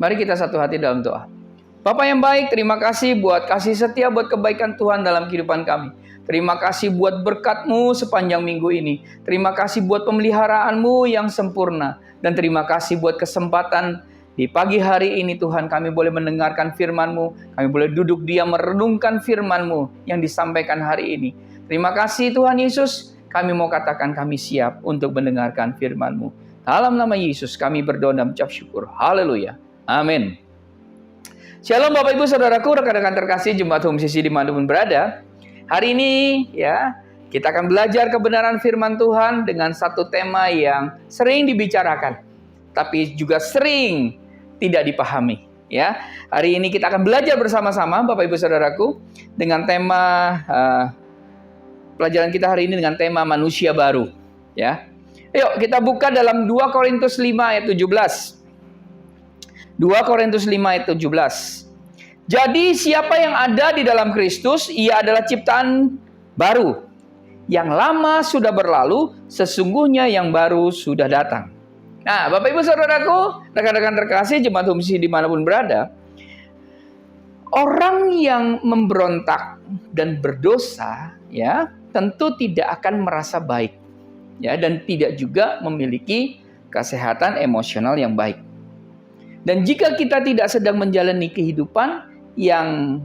Mari kita satu hati dalam doa. Bapa yang baik, terima kasih buat kasih setia, buat kebaikan Tuhan dalam kehidupan kami. Terima kasih buat berkat-Mu sepanjang minggu ini. Terima kasih buat pemeliharaan-Mu yang sempurna. Dan terima kasih buat kesempatan di pagi hari ini Tuhan, kami boleh mendengarkan firman-Mu. Kami boleh duduk diam merenungkan firman-Mu yang disampaikan hari ini. Terima kasih Tuhan Yesus. Kami mau katakan kami siap untuk mendengarkan firman-Mu. Dalam nama Yesus kami berdoa dan mengucap syukur. Haleluya. Amin. Shalom Bapak Ibu Saudaraku, rekan-rekan terkasih Jemaat Home CC dimanapun berada. Hari ini ya, kita akan belajar kebenaran firman Tuhan dengan satu tema yang sering dibicarakan, tapi juga sering tidak dipahami. Ya, hari ini kita akan belajar bersama-sama Bapak Ibu Saudaraku dengan tema pelajaran kita hari ini dengan tema manusia baru. Ya, yuk kita buka dalam 2 Korintus 5 ayat 17. 2 Korintus 5 ayat 17. Jadi siapa yang ada di dalam Kristus, ia adalah ciptaan baru. Yang lama sudah berlalu, sesungguhnya yang baru sudah datang. Nah, Bapak Ibu Saudaraku, rekan-rekan terkasih Jemaat Home CC dimanapun berada, orang yang memberontak dan berdosa, ya, tentu tidak akan merasa baik, ya, dan tidak juga memiliki kesehatan emosional yang baik. Dan jika kita tidak sedang menjalani kehidupan yang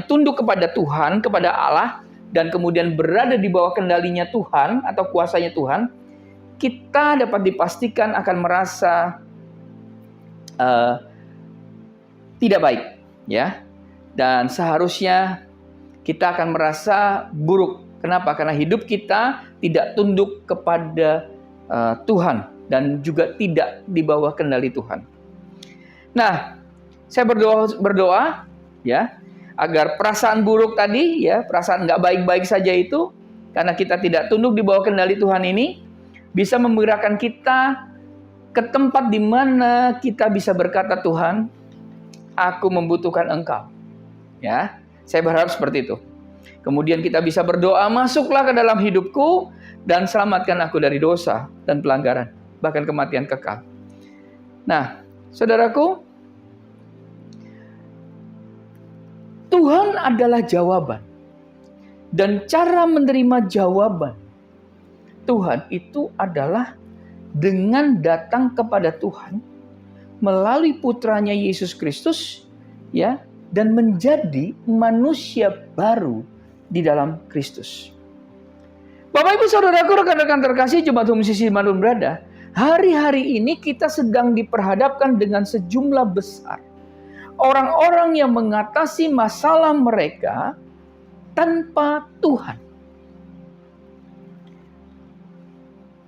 tunduk kepada Tuhan, kepada Allah, dan kemudian berada di bawah kendalinya Tuhan atau kuasanya Tuhan, kita dapat dipastikan akan merasa tidak baik, ya. Dan seharusnya kita akan merasa buruk. Kenapa? Karena hidup kita tidak tunduk kepada Tuhan dan juga tidak di bawah kendali Tuhan. Nah, saya berdoa ya, agar perasaan buruk tadi, ya, perasaan nggak baik-baik saja itu, karena kita tidak tunduk di bawah kendali Tuhan ini, bisa menggerakkan kita ke tempat di mana kita bisa berkata, Tuhan, aku membutuhkan Engkau. Ya, saya berharap seperti itu. Kemudian kita bisa berdoa, masuklah ke dalam hidupku dan selamatkan aku dari dosa dan pelanggaran, bahkan kematian kekal. Nah, saudaraku, Tuhan adalah jawaban. Dan cara menerima jawaban Tuhan itu adalah dengan datang kepada Tuhan melalui putranya Yesus Kristus, ya, dan menjadi manusia baru di dalam Kristus. Bapak Ibu Saudaraku, rekan-rekan terkasih Jemaat Home CC dimanapun berada, hari-hari ini kita sedang diperhadapkan dengan sejumlah besar orang-orang yang mengatasi masalah mereka tanpa Tuhan.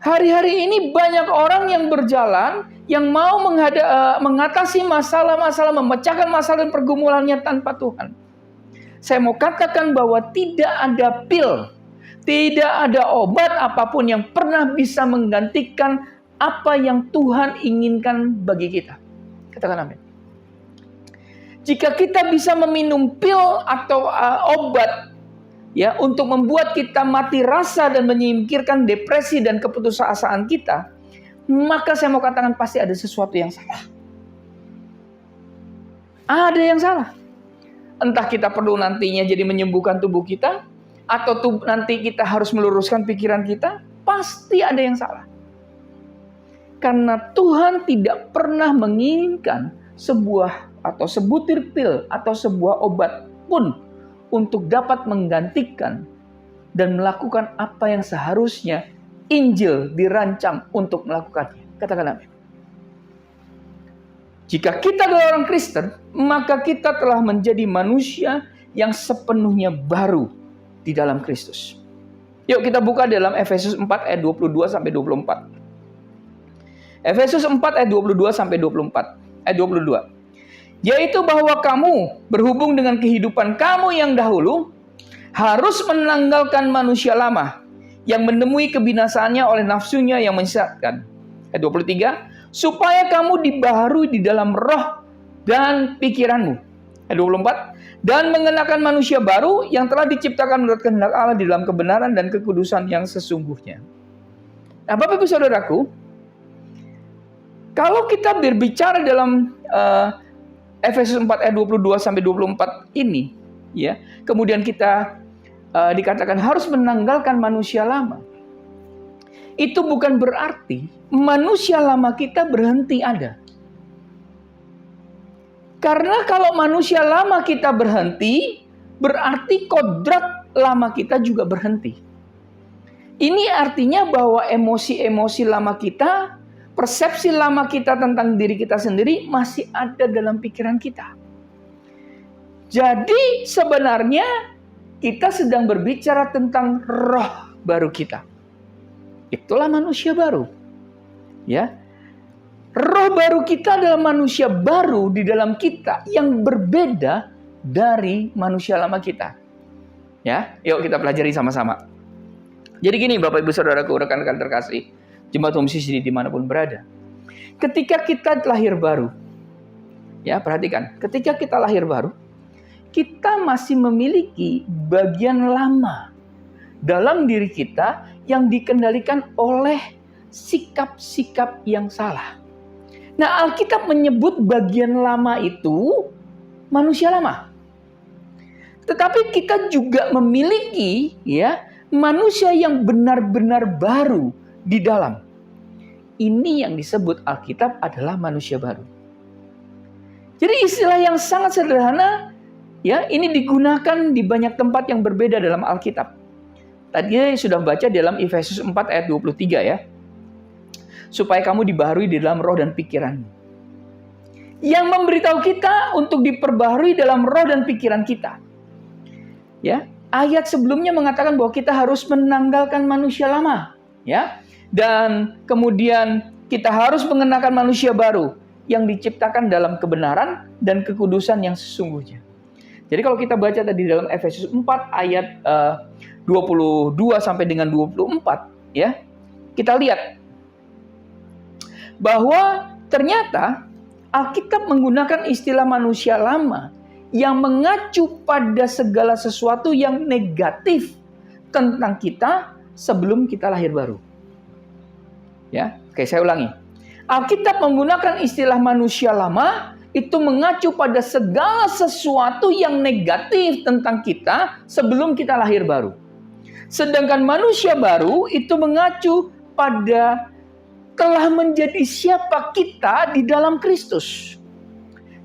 Hari-hari ini banyak orang yang berjalan yang mau mengatasi masalah-masalah, memecahkan masalah dan pergumulannya tanpa Tuhan. Saya mau katakan bahwa tidak ada pil, tidak ada obat apapun yang pernah bisa menggantikan apa yang Tuhan inginkan bagi kita. Katakan amin. Jika kita bisa meminum pil atau obat, ya, untuk membuat kita mati rasa dan menyingkirkan depresi dan keputusasaan kita, maka saya mau katakan pasti ada sesuatu yang salah. Ada yang salah. Entah kita perlu nantinya jadi menyembuhkan tubuh kita, atau nanti kita harus meluruskan pikiran kita, pasti ada yang salah. Karena Tuhan tidak pernah menginginkan sebuah atau sebutir pil atau sebuah obat pun untuk dapat menggantikan dan melakukan apa yang seharusnya Injil dirancang untuk melakukannya. Katakan amin. Jika kita adalah orang Kristen, maka kita telah menjadi manusia yang sepenuhnya baru di dalam Kristus. Yuk kita buka dalam Efesus 4 ayat 22 sampai 24. Efesus 4 ayat 22 sampai 24. Ayat 22. Yaitu bahwa kamu berhubung dengan kehidupan kamu yang dahulu harus menanggalkan manusia lama yang menemui kebinasaannya oleh nafsunya yang menyesatkan. Ayat 23, supaya kamu dibaharui di dalam roh dan pikiranmu. Ayat 24, dan mengenakan manusia baru yang telah diciptakan menurut kehendak Allah di dalam kebenaran dan kekudusan yang sesungguhnya. Nah, Bapak Ibu Saudaraku, Kalau kita berbicara dalam Efesus 4 ayat 22 sampai 24 ini, ya, kemudian kita dikatakan harus menanggalkan manusia lama. Itu bukan berarti manusia lama kita berhenti ada. Karena kalau manusia lama kita berhenti, berarti kodrat lama kita juga berhenti. Ini artinya bahwa emosi-emosi lama kita, persepsi lama kita tentang diri kita sendiri masih ada dalam pikiran kita. Jadi sebenarnya kita sedang berbicara tentang roh baru kita. Itulah manusia baru. Ya. Roh baru kita adalah manusia baru di dalam kita yang berbeda dari manusia lama kita. Ya, yuk kita pelajari sama-sama. Jadi gini Bapak Ibu Saudaraku, rekan-rekan terkasih, jemaat Homsisi dimanapun berada. Ketika kita lahir baru, ya perhatikan, ketika kita lahir baru, kita masih memiliki bagian lama dalam diri kita yang dikendalikan oleh sikap-sikap yang salah. Nah, Alkitab menyebut bagian lama itu manusia lama. Tetapi kita juga memiliki ya manusia yang benar-benar baru di dalam. Ini yang disebut Alkitab adalah manusia baru. Jadi istilah yang sangat sederhana ya, ini digunakan di banyak tempat yang berbeda dalam Alkitab. Tadi sudah baca dalam Efesus 4 ayat 23 ya. Supaya kamu dibaharui di dalam roh dan pikiran. Yang memberitahu kita untuk diperbaharui dalam roh dan pikiran kita. Ya, ayat sebelumnya mengatakan bahwa kita harus menanggalkan manusia lama, ya. Dan kemudian kita harus mengenakan manusia baru yang diciptakan dalam kebenaran dan kekudusan yang sesungguhnya. Jadi kalau kita baca tadi dalam Efesus 4 ayat 22 sampai dengan 24 ya. Kita lihat bahwa ternyata Alkitab menggunakan istilah manusia lama yang mengacu pada segala sesuatu yang negatif tentang kita sebelum kita lahir baru. Ya, oke saya ulangi. Alkitab menggunakan istilah manusia lama itu mengacu pada segala sesuatu yang negatif tentang kita sebelum kita lahir baru. Sedangkan manusia baru itu mengacu pada telah menjadi siapa kita di dalam Kristus.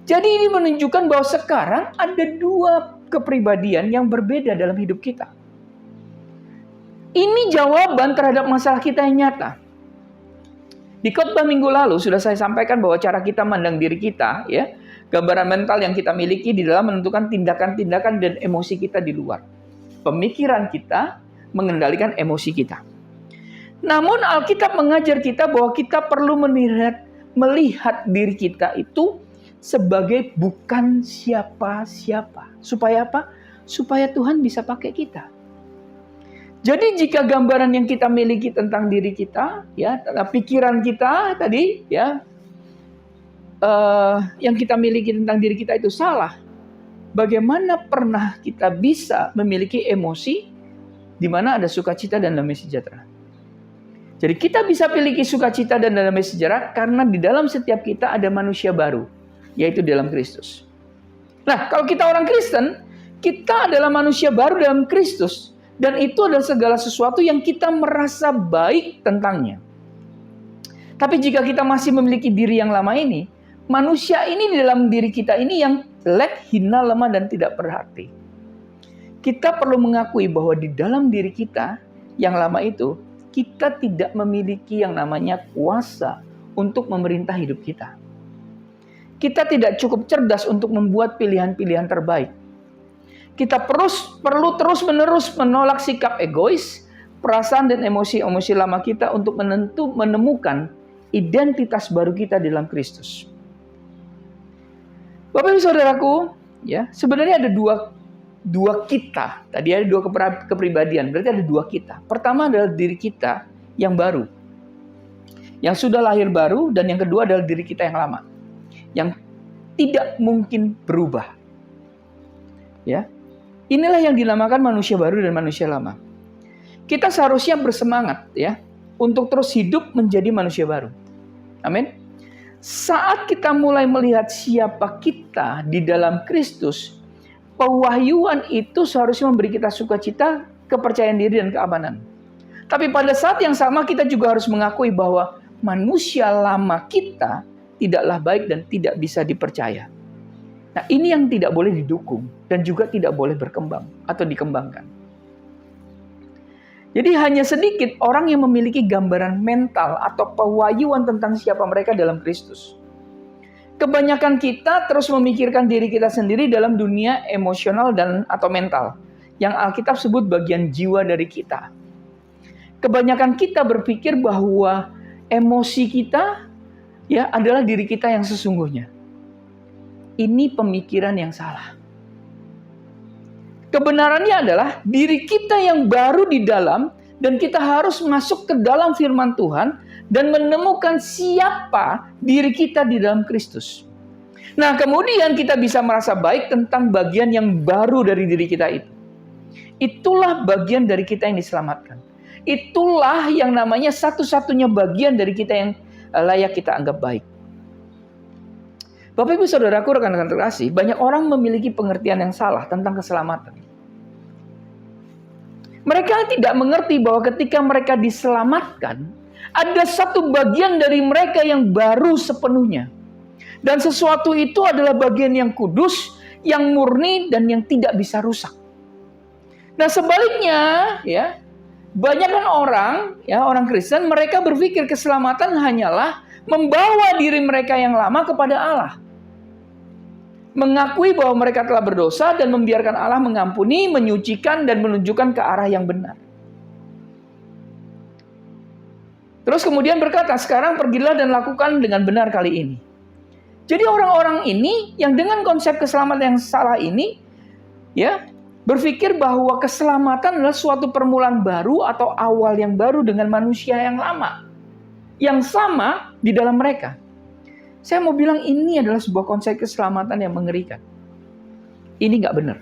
Jadi ini menunjukkan bahwa sekarang ada dua kepribadian yang berbeda dalam hidup kita. Ini jawaban terhadap masalah kita yang nyata. Di khotbah minggu lalu sudah saya sampaikan bahwa cara kita memandang diri kita, ya, gambaran mental yang kita miliki di dalam menentukan tindakan-tindakan dan emosi kita di luar. Pemikiran kita mengendalikan emosi kita. Namun Alkitab mengajar kita bahwa kita perlu melihat diri kita itu sebagai bukan siapa-siapa. Supaya apa? Supaya Tuhan bisa pakai kita. Jadi jika gambaran yang kita miliki tentang diri kita, ya, pikiran kita tadi, ya, yang kita miliki tentang diri kita itu salah, bagaimana pernah kita bisa memiliki emosi di mana ada sukacita dan damai sejahtera? Jadi kita bisa memiliki sukacita dan damai sejahtera karena di dalam setiap kita ada manusia baru, yaitu dalam Kristus. Nah, kalau kita orang Kristen, kita adalah manusia baru dalam Kristus. Dan itu adalah segala sesuatu yang kita merasa baik tentangnya. Tapi jika kita masih memiliki diri yang lama ini, manusia ini di dalam diri kita ini yang jelek, hina, lemah, dan tidak berarti. Kita perlu mengakui bahwa di dalam diri kita yang lama itu, kita tidak memiliki yang namanya kuasa untuk memerintah hidup kita. Kita tidak cukup cerdas untuk membuat pilihan-pilihan terbaik. Kita perlu terus-menerus menolak sikap egois, perasaan dan emosi-emosi lama kita untuk menemukan identitas baru kita dalam Kristus. Bapak Ibu Saudaraku, ya, sebenarnya ada dua kita. Tadi ada dua kepribadian, berarti ada dua kita. Pertama adalah diri kita yang baru, yang sudah lahir baru, dan yang kedua adalah diri kita yang lama, yang tidak mungkin berubah. Ya. Inilah yang dinamakan manusia baru dan manusia lama. Kita seharusnya bersemangat ya untuk terus hidup menjadi manusia baru. Amin. Saat kita mulai melihat siapa kita di dalam Kristus, pewahyuan itu seharusnya memberi kita sukacita, kepercayaan diri, dan keamanan. Tapi pada saat yang sama kita juga harus mengakui bahwa manusia lama kita tidaklah baik dan tidak bisa dipercaya. Nah, ini yang tidak boleh didukung dan juga tidak boleh berkembang atau dikembangkan. Jadi hanya sedikit orang yang memiliki gambaran mental atau pewahyuan tentang siapa mereka dalam Kristus. Kebanyakan kita terus memikirkan diri kita sendiri dalam dunia emosional dan atau mental, yang Alkitab sebut bagian jiwa dari kita. Kebanyakan kita berpikir bahwa emosi kita adalah diri kita yang sesungguhnya. Ini pemikiran yang salah. Kebenarannya adalah diri kita yang baru di dalam, dan kita harus masuk ke dalam firman Tuhan dan menemukan siapa diri kita di dalam Kristus. Nah, kemudian kita bisa merasa baik tentang bagian yang baru dari diri kita itu. Itulah bagian dari kita yang diselamatkan. Itulah yang namanya satu-satunya bagian dari kita yang layak kita anggap baik. Bapak Ibu Saudaraku, rekan-rekan terkasih, banyak orang memiliki pengertian yang salah tentang keselamatan. Mereka tidak mengerti bahwa ketika mereka diselamatkan, ada satu bagian dari mereka yang baru sepenuhnya. Dan sesuatu itu adalah bagian yang kudus, yang murni, dan yang tidak bisa rusak. Nah, sebaliknya, banyak kan orang Kristen, mereka berpikir keselamatan hanyalah membawa diri mereka yang lama kepada Allah. Mengakui bahwa mereka telah berdosa dan membiarkan Allah mengampuni, menyucikan, dan menunjukkan ke arah yang benar. Terus kemudian berkata, sekarang pergilah dan lakukan dengan benar kali ini. Jadi orang-orang ini yang dengan konsep keselamatan yang salah ini, berpikir bahwa keselamatan adalah suatu permulaan baru atau awal yang baru dengan manusia yang lama, yang sama di dalam mereka. Saya mau bilang ini adalah sebuah konsep keselamatan yang mengerikan. Ini nggak benar.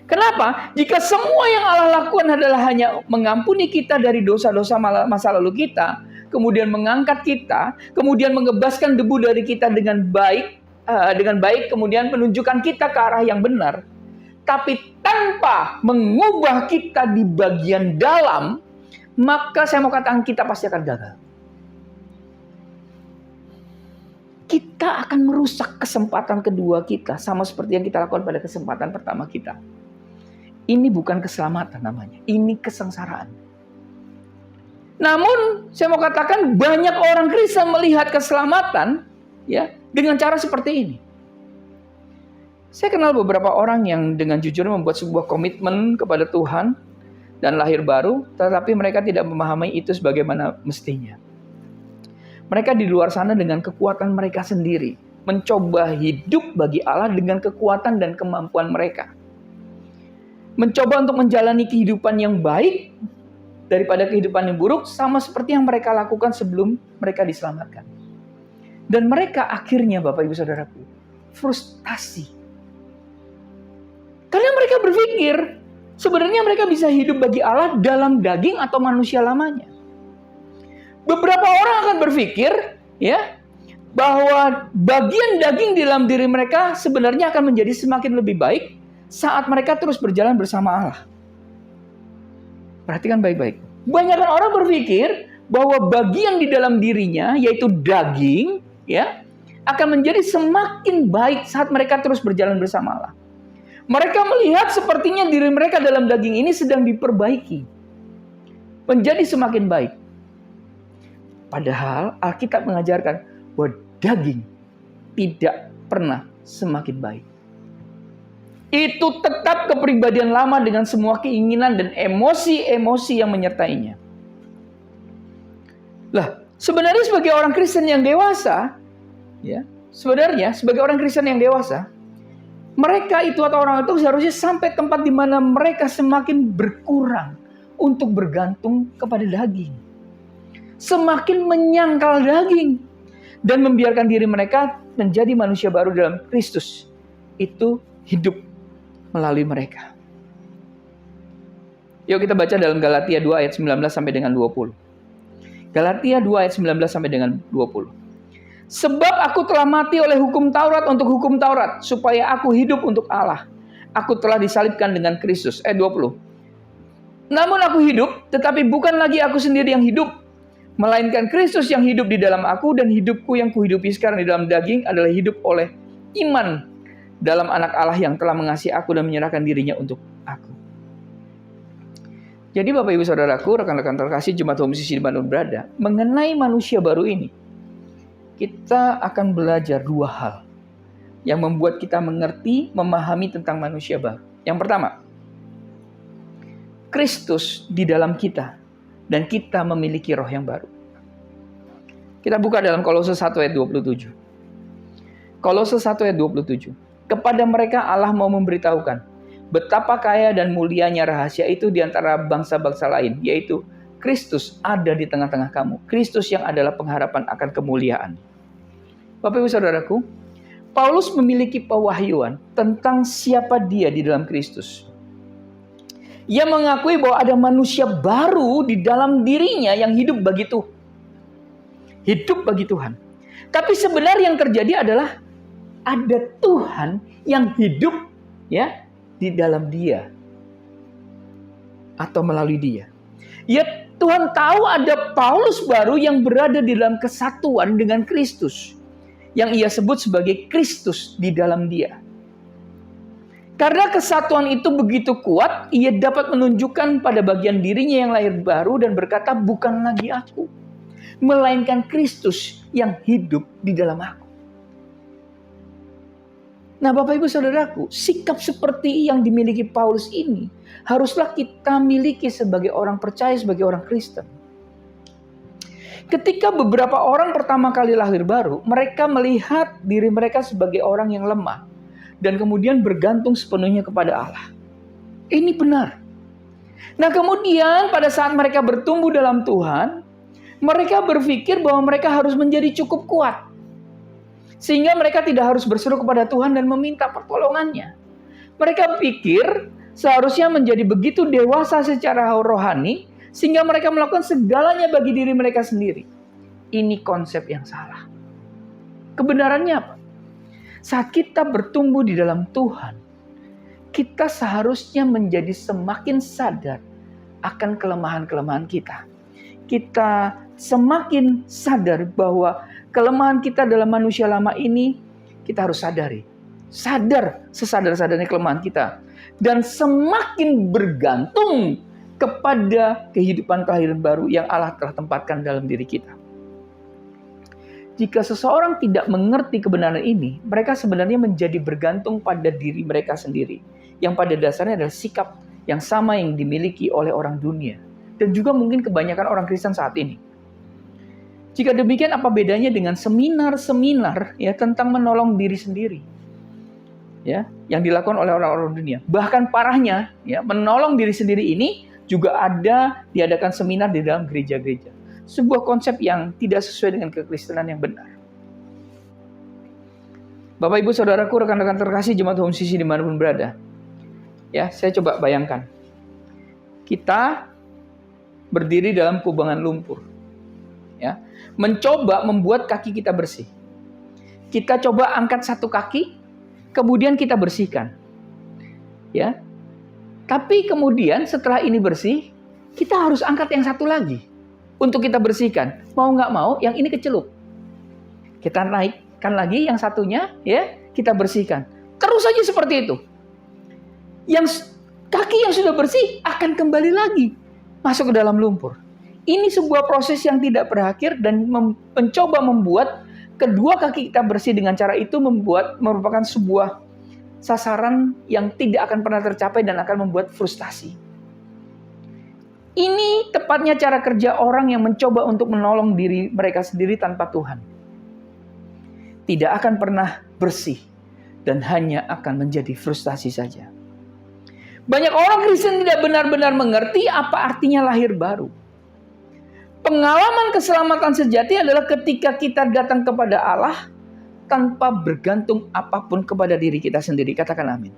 Kenapa? Jika semua yang Allah lakukan adalah hanya mengampuni kita dari dosa-dosa masa lalu kita, kemudian mengangkat kita, kemudian mengebaskan debu dari kita dengan baik, kemudian menunjukkan kita ke arah yang benar, tapi tanpa mengubah kita di bagian dalam, maka saya mau katakan kita pasti akan gagal. Kita akan merusak kesempatan kedua kita, sama seperti yang kita lakukan pada kesempatan pertama kita. Ini bukan keselamatan namanya, ini kesengsaraan. Namun, saya mau katakan banyak orang Kristen melihat keselamatan dengan cara seperti ini. Saya kenal beberapa orang yang dengan jujur membuat sebuah komitmen kepada Tuhan dan lahir baru, tetapi mereka tidak memahami itu sebagaimana mestinya. Mereka di luar sana dengan kekuatan mereka sendiri, mencoba hidup bagi Allah dengan kekuatan dan kemampuan mereka. Mencoba untuk menjalani kehidupan yang baik daripada kehidupan yang buruk, sama seperti yang mereka lakukan sebelum mereka diselamatkan. Dan mereka akhirnya, Bapak Ibu Saudaraku, frustasi. Karena mereka berpikir, sebenarnya mereka bisa hidup bagi Allah dalam daging atau manusia lamanya. Beberapa orang akan berpikir, bahwa bagian daging di dalam diri mereka sebenarnya akan menjadi semakin lebih baik saat mereka terus berjalan bersama Allah. Perhatikan baik-baik. Banyak orang berpikir bahwa bagian di dalam dirinya, yaitu daging, akan menjadi semakin baik saat mereka terus berjalan bersama Allah. Mereka melihat sepertinya diri mereka dalam daging ini sedang diperbaiki, menjadi semakin baik. Padahal Alkitab mengajarkan bahwa daging tidak pernah semakin baik. Itu tetap kepribadian lama dengan semua keinginan dan emosi-emosi yang menyertainya. Lah, sebenarnya sebagai orang Kristen yang dewasa, mereka itu atau orang itu seharusnya sampai tempat di mana mereka semakin berkurang untuk bergantung kepada daging. Semakin menyangkal daging dan membiarkan diri mereka menjadi manusia baru dalam Kristus. Itu hidup melalui mereka. Yuk kita baca dalam Galatia 2 ayat 19 sampai dengan 20. Galatia 2 ayat 19 sampai dengan 20. Sebab aku telah mati oleh hukum Taurat untuk hukum Taurat, supaya aku hidup untuk Allah. Aku telah disalibkan dengan Kristus. Ayat 20. Namun aku hidup, tetapi bukan lagi aku sendiri yang hidup, melainkan Kristus yang hidup di dalam aku, dan hidupku yang kuhidupi sekarang di dalam daging adalah hidup oleh iman dalam anak Allah yang telah mengasihi aku dan menyerahkan dirinya untuk aku. Jadi Bapak Ibu Saudaraku, rekan-rekan terkasih Jemaat Homsisi dimanapun berada, mengenai manusia baru ini, kita akan belajar dua hal yang membuat kita mengerti, memahami tentang manusia baru. Yang pertama, Kristus di dalam kita dan kita memiliki roh yang baru. Kita buka dalam Kolose 1 ayat 27. Kolose 1 ayat 27. Kepada mereka Allah mau memberitahukan betapa kaya dan mulianya rahasia itu di antara bangsa-bangsa lain, yaitu Kristus ada di tengah-tengah kamu. Kristus yang adalah pengharapan akan kemuliaan. Bapak Ibu Saudaraku, Paulus memiliki pewahyuan tentang siapa dia di dalam Kristus. Ia mengakui bahwa ada manusia baru di dalam dirinya yang hidup bagi Tuhan. Hidup bagi Tuhan. Tapi sebenarnya yang terjadi adalah ada Tuhan yang hidup ya di dalam dia atau melalui dia. Ya, Tuhan tahu ada Paulus baru yang berada di dalam kesatuan dengan Kristus, yang ia sebut sebagai Kristus di dalam dia. Karena kesatuan itu begitu kuat, ia dapat menunjukkan pada bagian dirinya yang lahir baru dan berkata, bukan lagi aku, melainkan Kristus yang hidup di dalam aku. Nah Bapak Ibu Saudaraku, sikap seperti yang dimiliki Paulus ini haruslah kita miliki sebagai orang percaya, sebagai orang Kristen. Ketika beberapa orang pertama kali lahir baru, mereka melihat diri mereka sebagai orang yang lemah dan kemudian bergantung sepenuhnya kepada Allah. Ini benar. Nah kemudian pada saat mereka bertumbuh dalam Tuhan, mereka berpikir bahwa mereka harus menjadi cukup kuat. Sehingga mereka tidak harus berseru kepada Tuhan dan meminta pertolongannya. Mereka pikir seharusnya menjadi begitu dewasa secara rohani, sehingga mereka melakukan segalanya bagi diri mereka sendiri. Ini konsep yang salah. Kebenarannya apa? Saat kita bertumbuh di dalam Tuhan, kita seharusnya menjadi semakin sadar akan kelemahan-kelemahan kita. Kita semakin sadar bahwa kelemahan kita dalam manusia lama ini kita harus sadari. Sadar sesadar-sadarnya kelemahan kita. Dan semakin bergantung kepada kehidupan kelahiran baru yang Allah telah tempatkan dalam diri kita. Jika seseorang tidak mengerti kebenaran ini, mereka sebenarnya menjadi bergantung pada diri mereka sendiri. Yang pada dasarnya adalah sikap yang sama yang dimiliki oleh orang dunia. Dan juga mungkin kebanyakan orang Kristen saat ini. Jika demikian, apa bedanya dengan seminar-seminar ya tentang menolong diri sendiri? Ya, yang dilakukan oleh orang-orang dunia. Bahkan parahnya, ya, menolong diri sendiri ini juga diadakan seminar di dalam gereja-gereja. Sebuah konsep yang tidak sesuai dengan kekristenan yang benar. Bapak Ibu Saudaraku, rekan-rekan terkasih Jemaat Homsisi dimanapun berada. Ya, saya coba bayangkan. Kita berdiri dalam kubangan lumpur. Ya, mencoba membuat kaki kita bersih. Kita coba angkat satu kaki, kemudian kita bersihkan. Ya. Tapi kemudian setelah ini bersih, kita harus angkat yang satu lagi untuk kita bersihkan. Mau nggak mau, yang ini kecelup. Kita naikkan lagi yang satunya, ya, kita bersihkan. Terus saja seperti itu. Yang kaki yang sudah bersih akan kembali lagi masuk ke dalam lumpur. Ini sebuah proses yang tidak berakhir dan mencoba membuat kedua kaki kita bersih dengan cara itu merupakan sebuah sasaran yang tidak akan pernah tercapai dan akan membuat frustasi. Ini tepatnya cara kerja orang yang mencoba untuk menolong diri mereka sendiri tanpa Tuhan. Tidak akan pernah bersih dan hanya akan menjadi frustasi saja. Banyak orang Kristen tidak benar-benar mengerti apa artinya lahir baru. Pengalaman keselamatan sejati adalah ketika kita datang kepada Allah tanpa bergantung apapun kepada diri kita sendiri. Katakan amin.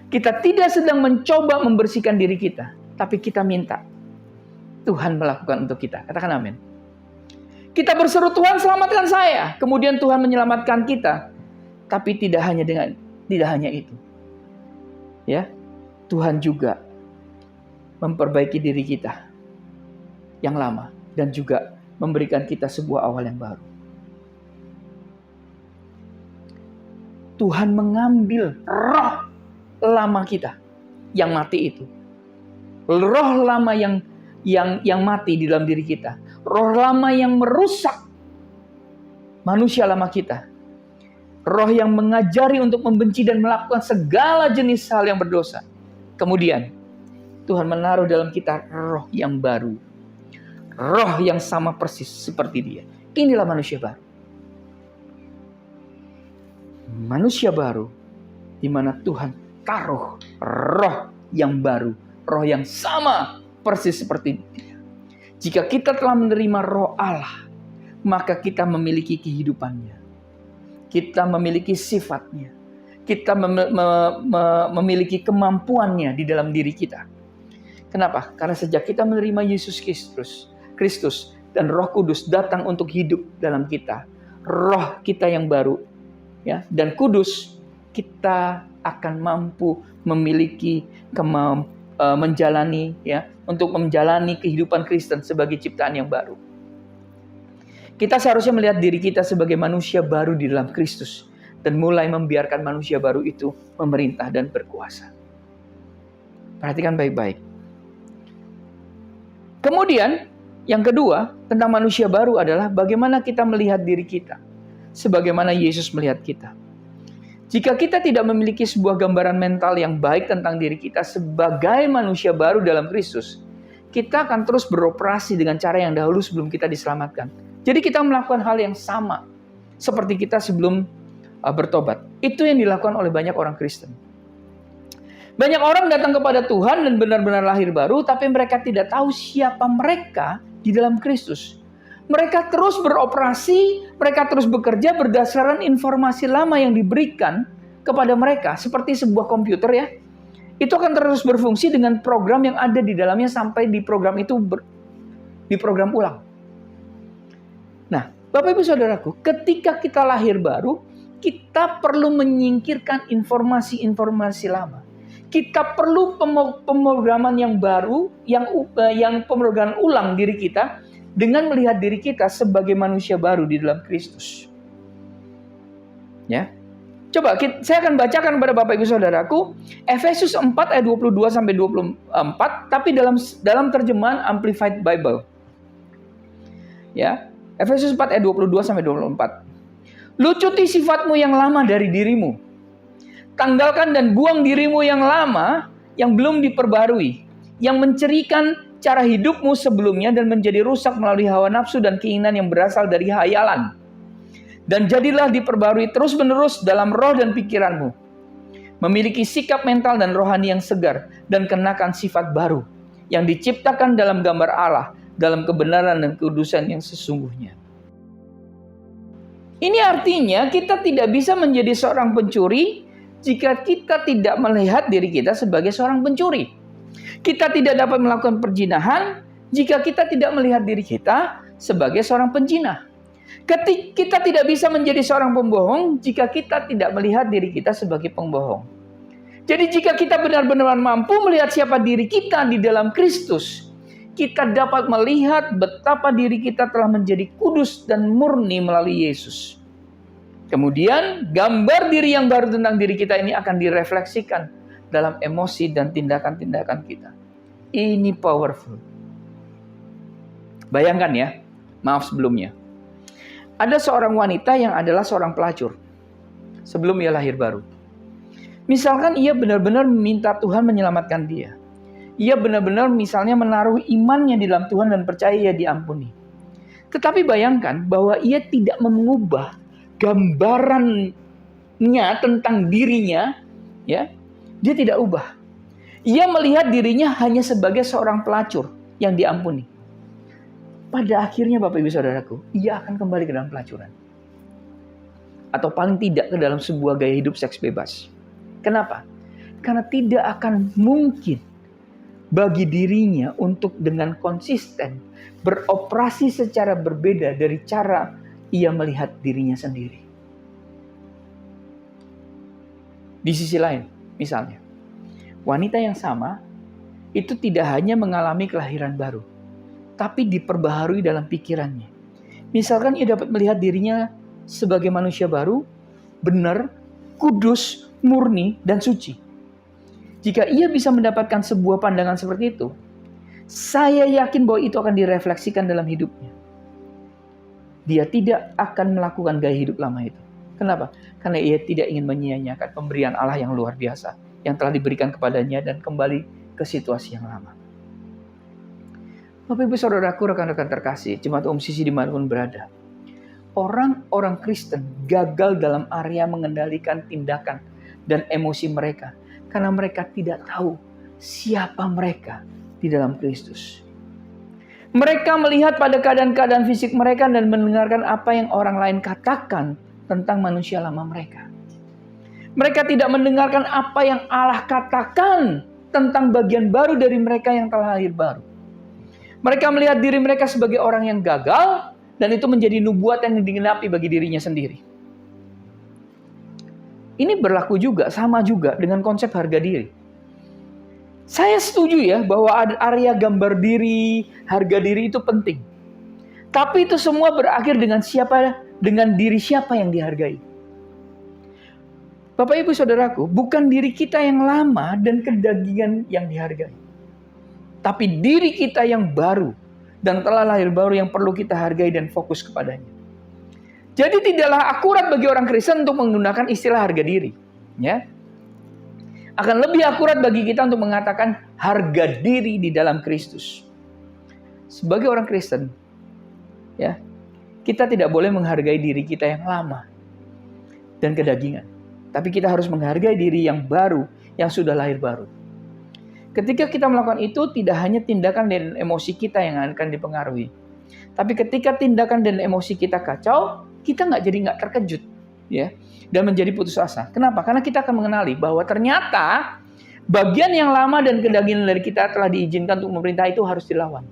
Kita tidak sedang mencoba membersihkan diri kita, tapi kita minta Tuhan melakukan untuk kita. Katakan amin. Kita berseru, Tuhan selamatkan saya. Kemudian Tuhan menyelamatkan kita. Tapi tidak hanya itu. Ya, Tuhan juga memperbaiki diri kita yang lama dan juga memberikan kita sebuah awal yang baru. Tuhan mengambil roh lama kita yang mati itu. Roh lama yang mati di dalam diri kita. Roh lama yang merusak manusia lama kita. Roh yang mengajari untuk membenci dan melakukan segala jenis hal yang berdosa. Kemudian Tuhan menaruh dalam kita roh yang baru. Roh yang sama persis seperti Dia. Inilah manusia baru. Manusia baru di mana Tuhan taruh roh yang baru, roh yang sama persis seperti Dia. Jika kita telah menerima roh Allah, maka kita memiliki kehidupannya. Kita memiliki sifatnya. Kita memiliki kemampuannya di dalam diri kita. Kenapa? Karena sejak kita menerima Yesus Kristus dan Roh Kudus datang untuk hidup dalam kita. Roh kita yang baru, ya, dan kudus, kita akan mampu memiliki menjalani, ya, untuk menjalani kehidupan Kristen sebagai ciptaan yang baru. Kita seharusnya melihat diri kita sebagai manusia baru di dalam Kristus dan mulai membiarkan manusia baru itu memerintah dan berkuasa. Perhatikan baik-baik. Kemudian yang kedua tentang manusia baru adalah bagaimana kita melihat diri kita sebagaimana Yesus melihat kita. Jika kita tidak memiliki sebuah gambaran mental yang baik tentang diri kita sebagai manusia baru dalam Kristus, kita akan terus beroperasi dengan cara yang dahulu sebelum kita diselamatkan. Jadi kita melakukan hal yang sama seperti kita sebelum bertobat. Itu yang dilakukan oleh banyak orang Kristen. Banyak orang datang kepada Tuhan dan benar-benar lahir baru, tapi mereka tidak tahu siapa mereka di dalam Kristus. Mereka terus beroperasi, mereka terus bekerja berdasarkan informasi lama yang diberikan kepada mereka. Seperti sebuah komputer, ya. Itu akan terus berfungsi dengan program yang ada di dalamnya sampai di program itu diprogram ulang. Nah, Bapak Ibu Saudaraku, ketika kita lahir baru, kita perlu menyingkirkan informasi-informasi lama. Kita perlu pemrograman yang baru, yang pemrograman ulang diri kita dengan melihat diri kita sebagai manusia baru di dalam Kristus. Ya. Coba saya akan bacakan kepada Bapak Ibu Saudaraku Efesus 4 ayat 22 sampai 24 tapi dalam terjemahan Amplified Bible. Ya. Efesus 4 ayat 22 sampai 24. Lucuti sifatmu yang lama dari dirimu. Tanggalkan dan buang dirimu yang lama yang belum diperbarui, yang mencerikan cara hidupmu sebelumnya dan menjadi rusak melalui hawa nafsu dan keinginan yang berasal dari hayalan. Dan jadilah diperbarui terus-menerus dalam roh dan pikiranmu. Memiliki sikap mental dan rohani yang segar dan kenakan sifat baru yang diciptakan dalam gambar Allah, dalam kebenaran dan kekudusan yang sesungguhnya. Ini artinya kita tidak bisa menjadi seorang pencuri jika kita tidak melihat diri kita sebagai seorang pencuri. Kita tidak dapat melakukan perzinahan jika kita tidak melihat diri kita sebagai seorang penzina. Kita tidak bisa menjadi seorang pembohong jika kita tidak melihat diri kita sebagai pembohong. Jadi jika kita benar-benar mampu melihat siapa diri kita di dalam Kristus, kita dapat melihat betapa diri kita telah menjadi kudus dan murni melalui Yesus. Kemudian gambar diri yang baru tentang diri kita ini akan direfleksikan dalam emosi dan tindakan-tindakan kita. Ini powerful. Bayangkan ya, maaf sebelumnya. Ada seorang wanita yang adalah seorang pelacur sebelum ia lahir baru. Misalkan ia benar-benar meminta Tuhan menyelamatkan dia. Ia benar-benar misalnya menaruh imannya di dalam Tuhan dan percaya ia diampuni. Tetapi bayangkan bahwa ia tidak mengubah gambarannya tentang dirinya, ya. Dia tidak ubah. Ia melihat dirinya hanya sebagai seorang pelacur yang diampuni. Pada akhirnya Bapak Ibu Saudaraku, ia akan kembali ke dalam pelacuran. Atau paling tidak ke dalam sebuah gaya hidup seks bebas. Kenapa? Karena tidak akan mungkin bagi dirinya untuk dengan konsisten beroperasi secara berbeda dari cara ia melihat dirinya sendiri. Di sisi lain, misalnya, wanita yang sama itu tidak hanya mengalami kelahiran baru, tapi diperbaharui dalam pikirannya. Misalkan ia dapat melihat dirinya sebagai manusia baru, benar, kudus, murni, dan suci. Jika ia bisa mendapatkan sebuah pandangan seperti itu, saya yakin bahwa itu akan direfleksikan dalam hidupnya. Dia tidak akan melakukan gaya hidup lama itu. Kenapa? Karena ia tidak ingin menyia-nyiakan pemberian Allah yang luar biasa yang telah diberikan kepadanya dan kembali ke situasi yang lama. Bapak Ibu Saudaraku, rekan-rekan terkasih, jemaat Sisi dimanapun berada, orang-orang Kristen gagal dalam area mengendalikan tindakan dan emosi mereka karena mereka tidak tahu siapa mereka di dalam Kristus. Mereka melihat pada keadaan-keadaan fisik mereka dan mendengarkan apa yang orang lain katakan tentang manusia lama mereka. Mereka tidak mendengarkan apa yang Allah katakan tentang bagian baru dari mereka yang telah lahir baru. Mereka melihat diri mereka sebagai orang yang gagal dan itu menjadi nubuat yang digenapi bagi dirinya sendiri. Ini berlaku juga, sama juga dengan konsep harga diri. Saya setuju ya bahwa area gambar diri, harga diri itu penting. Tapi itu semua berakhir dengan diri siapa yang dihargai. Bapak Ibu Saudaraku, bukan diri kita yang lama dan kedagingan yang dihargai. Tapi diri kita yang baru dan telah lahir baru yang perlu kita hargai dan fokus kepadanya. Jadi tidaklah akurat bagi orang Kristen untuk menggunakan istilah harga diri. Ya. Akan lebih akurat bagi kita untuk mengatakan harga diri di dalam Kristus. Sebagai orang Kristen, ya, kita tidak boleh menghargai diri kita yang lama dan kedagingan. Tapi kita harus menghargai diri yang baru, yang sudah lahir baru. Ketika kita melakukan itu, tidak hanya tindakan dan emosi kita yang akan dipengaruhi. Tapi ketika tindakan dan emosi kita kacau, kita nggak terkejut, ya, dan menjadi putus asa. Kenapa? Karena kita akan mengenali bahwa ternyata bagian yang lama dan kedagingan dari kita telah diizinkan untuk memerintah itu harus dilawan.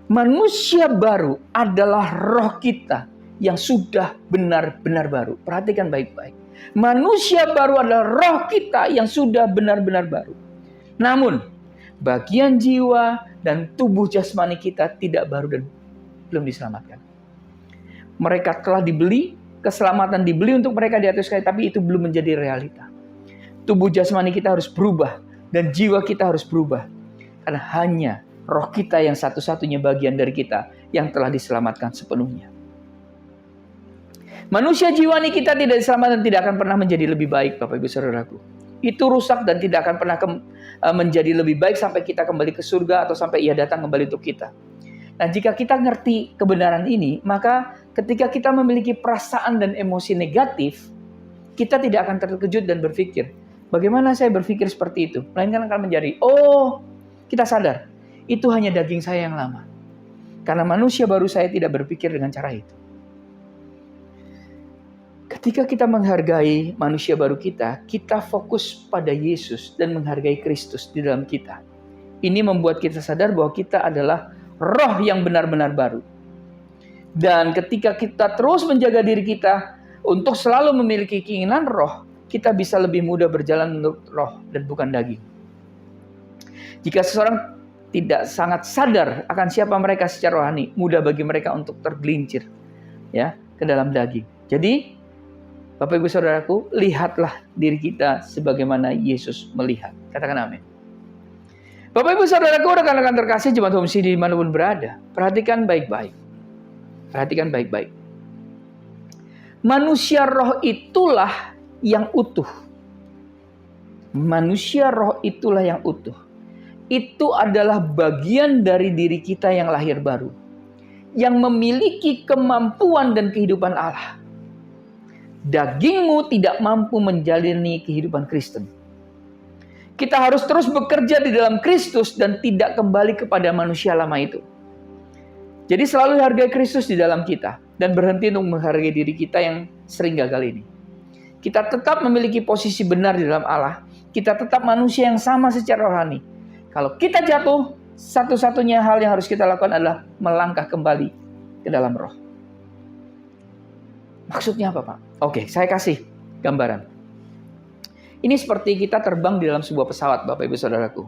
Manusia baru adalah roh kita yang sudah benar-benar baru. Perhatikan baik-baik. Manusia baru adalah roh kita yang sudah benar-benar baru. Namun, bagian jiwa dan tubuh jasmani kita tidak baru dan belum diselamatkan. Mereka telah dibeli, keselamatan dibeli untuk mereka di atas kayu, tapi itu belum menjadi realita. Tubuh jasmani kita harus berubah dan jiwa kita harus berubah. Karena hanya roh kita yang satu-satunya bagian dari kita yang telah diselamatkan sepenuhnya. Manusia jiwani kita tidak diselamatkan dan tidak akan pernah menjadi lebih baik, Bapak Ibu Saudaraku. Itu rusak dan tidak akan pernah menjadi lebih baik sampai kita kembali ke surga atau sampai Ia datang kembali untuk kita. Nah, jika kita ngerti kebenaran ini, maka ketika kita memiliki perasaan dan emosi negatif, kita tidak akan terkejut dan berpikir, bagaimana saya berpikir seperti itu? Melainkan akan menjadi, kita sadar, itu hanya daging saya yang lama. Karena manusia baru saya tidak berpikir dengan cara itu. Ketika kita menghargai manusia baru kita fokus pada Yesus dan menghargai Kristus di dalam kita. Ini membuat kita sadar bahwa kita adalah roh yang benar-benar baru. Dan ketika kita terus menjaga diri kita untuk selalu memiliki keinginan roh, kita bisa lebih mudah berjalan menurut roh dan bukan daging. Jika seseorang tidak sangat sadar akan siapa mereka secara rohani, mudah bagi mereka untuk tergelincir ya ke dalam daging. Jadi, Bapak Ibu Saudaraku, lihatlah diri kita sebagaimana Yesus melihat. Katakan amin. Bapak Ibu Saudaraku, rekan-rekan terkasih jemaat Sisi dimanapun berada, perhatikan baik-baik. Perhatikan baik-baik. Manusia roh itulah yang utuh. Manusia roh itulah yang utuh. Itu adalah bagian dari diri kita yang lahir baru, yang memiliki kemampuan dan kehidupan Allah. Dagingmu tidak mampu menjalani kehidupan Kristen. Kita harus terus bekerja di dalam Kristus dan tidak kembali kepada manusia lama itu. Jadi selalu hargai Kristus di dalam kita dan berhenti untuk menghargai diri kita yang sering gagal ini. Kita tetap memiliki posisi benar di dalam Allah Kita tetap manusia yang sama secara rohani. Kalau kita jatuh, satu-satunya hal yang harus kita lakukan adalah melangkah kembali ke dalam roh. Maksudnya apa, Pak? Oke, saya kasih gambaran. Ini seperti kita terbang di dalam sebuah pesawat, Bapak Ibu Saudaraku.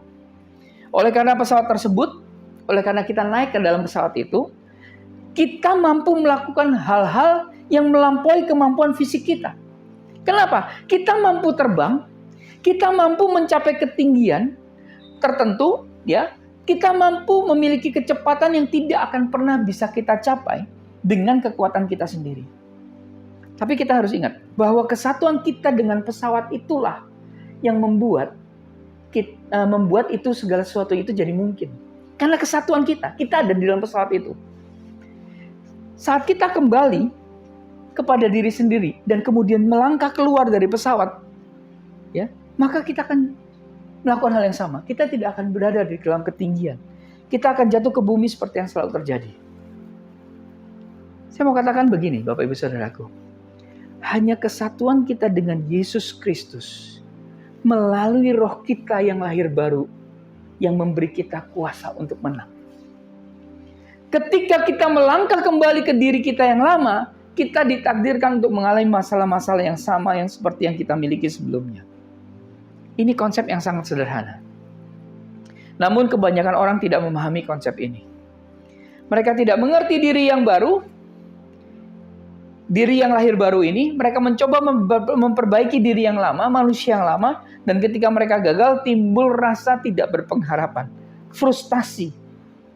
Oleh karena pesawat tersebut, oleh karena kita naik ke dalam pesawat itu, kita mampu melakukan hal-hal yang melampaui kemampuan fisik kita. Kenapa? Kita mampu terbang, kita mampu mencapai ketinggian tertentu, ya. Kita mampu memiliki kecepatan yang tidak akan pernah bisa kita capai dengan kekuatan kita sendiri. Tapi kita harus ingat bahwa kesatuan kita dengan pesawat itulah yang membuat itu segala sesuatu itu jadi mungkin. Karena kesatuan kita ada di dalam pesawat itu. Saat kita kembali kepada diri sendiri dan kemudian melangkah keluar dari pesawat, ya, maka kita akan melakukan hal yang sama. Kita tidak akan berada di dalam ketinggian. Kita akan jatuh ke bumi seperti yang selalu terjadi. Saya mau katakan begini, Bapak Ibu Saudaraku. Hanya kesatuan kita dengan Yesus Kristus melalui roh kita yang lahir baru yang memberi kita kuasa untuk menang. Ketika kita melangkah kembali ke diri kita yang lama, kita ditakdirkan untuk mengalami masalah-masalah yang sama yang seperti yang kita miliki sebelumnya. Ini konsep yang sangat sederhana. Namun kebanyakan orang tidak memahami konsep ini. Mereka tidak mengerti diri yang baru, diri yang lahir baru ini. Mereka mencoba memperbaiki diri yang lama, manusia yang lama. Dan ketika mereka gagal, timbul rasa tidak berpengharapan, frustasi.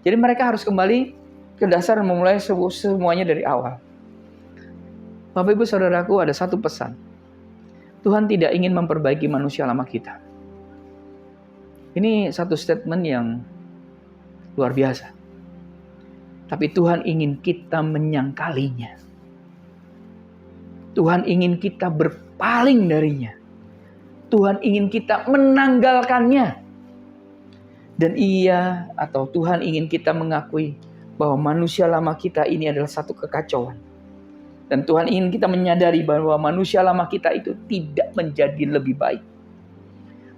Jadi mereka harus kembali ke dasar dan memulai semuanya dari awal. Bapak Ibu Saudaraku, ada satu pesan. Tuhan tidak ingin memperbaiki manusia lama kita. Ini satu statement yang luar biasa. Tapi Tuhan ingin kita menyangkalinya. Tuhan ingin kita berpaling darinya. Tuhan ingin kita menanggalkannya. Dan Tuhan ingin kita mengakui bahwa manusia lama kita ini adalah satu kekacauan. Dan Tuhan ingin kita menyadari bahwa manusia lama kita itu tidak menjadi lebih baik.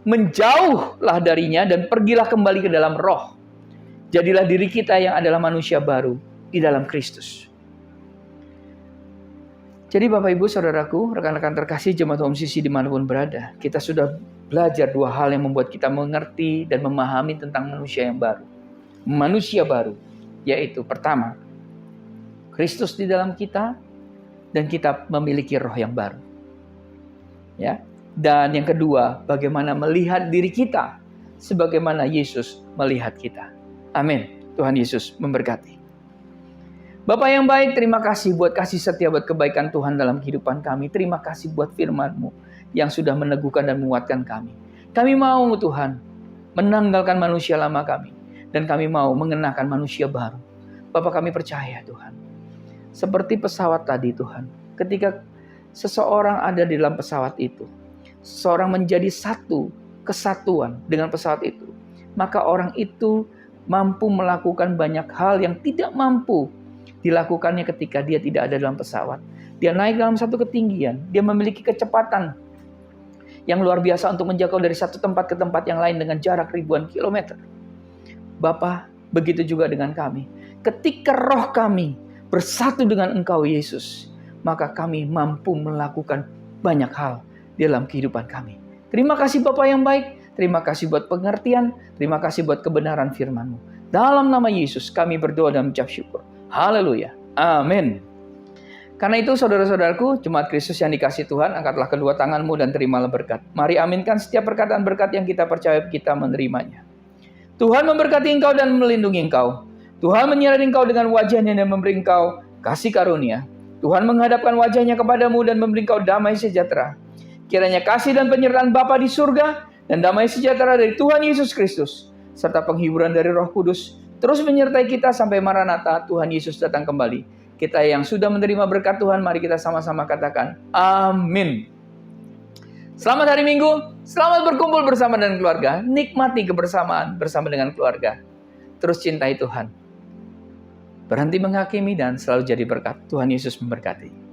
Menjauhlah darinya dan pergilah kembali ke dalam roh. Jadilah diri kita yang adalah manusia baru di dalam Kristus. Jadi Bapak Ibu Saudaraku, rekan-rekan terkasih jemaat HomeCC dimanapun berada, kita sudah belajar dua hal yang membuat kita mengerti dan memahami tentang manusia yang baru. Manusia baru, yaitu pertama, Kristus di dalam kita, dan kita memiliki roh yang baru. Ya. Dan yang kedua, bagaimana melihat diri kita sebagaimana Yesus melihat kita. Amin. Tuhan Yesus memberkati. Bapak yang baik, terima kasih buat kasih setia, buat kebaikan Tuhan dalam kehidupan kami. Terima kasih buat firman-Mu yang sudah meneguhkan dan menguatkan kami. Kami mau Tuhan menanggalkan manusia lama kami. Dan kami mau mengenakan manusia baru. Bapak, kami percaya Tuhan. Seperti pesawat tadi Tuhan, ketika seseorang ada di dalam pesawat itu, seseorang menjadi satu kesatuan dengan pesawat itu, maka orang itu mampu melakukan banyak hal yang tidak mampu dilakukannya ketika dia tidak ada dalam pesawat. Dia naik dalam satu ketinggian, dia memiliki kecepatan yang luar biasa untuk menjangkau dari satu tempat ke tempat yang lain dengan jarak ribuan kilometer. Bapa, begitu juga dengan kami. Ketika roh kami bersatu dengan Engkau Yesus, maka kami mampu melakukan banyak hal dalam kehidupan kami. Terima kasih Bapa yang baik, terima kasih buat pengertian, terima kasih buat kebenaran firman-Mu. Dalam nama Yesus kami berdoa dan mengucap syukur. Haleluya. Amin. Karena itu saudara-saudaraku, jemaat Kristus yang dikasihi Tuhan, angkatlah kedua tanganmu dan terimalah berkat. Mari aminkan setiap perkataan berkat yang kita percaya kita menerimanya. Tuhan memberkati engkau dan melindungi engkau. Tuhan menyertai engkau dengan wajah-Nya dan memberi engkau kasih karunia. Tuhan menghadapkan wajah-Nya kepadamu dan memberi engkau damai sejahtera. Kiranya kasih dan penyertaan Bapa di surga dan damai sejahtera dari Tuhan Yesus Kristus serta penghiburan dari Roh Kudus terus menyertai kita sampai Maranatha, Tuhan Yesus datang kembali. Kita yang sudah menerima berkat Tuhan, mari kita sama-sama katakan amin. Selamat hari Minggu, selamat berkumpul bersama dengan keluarga, nikmati kebersamaan bersama dengan keluarga. Terus cintai Tuhan. Berhenti menghakimi dan selalu jadi berkat. Tuhan Yesus memberkati.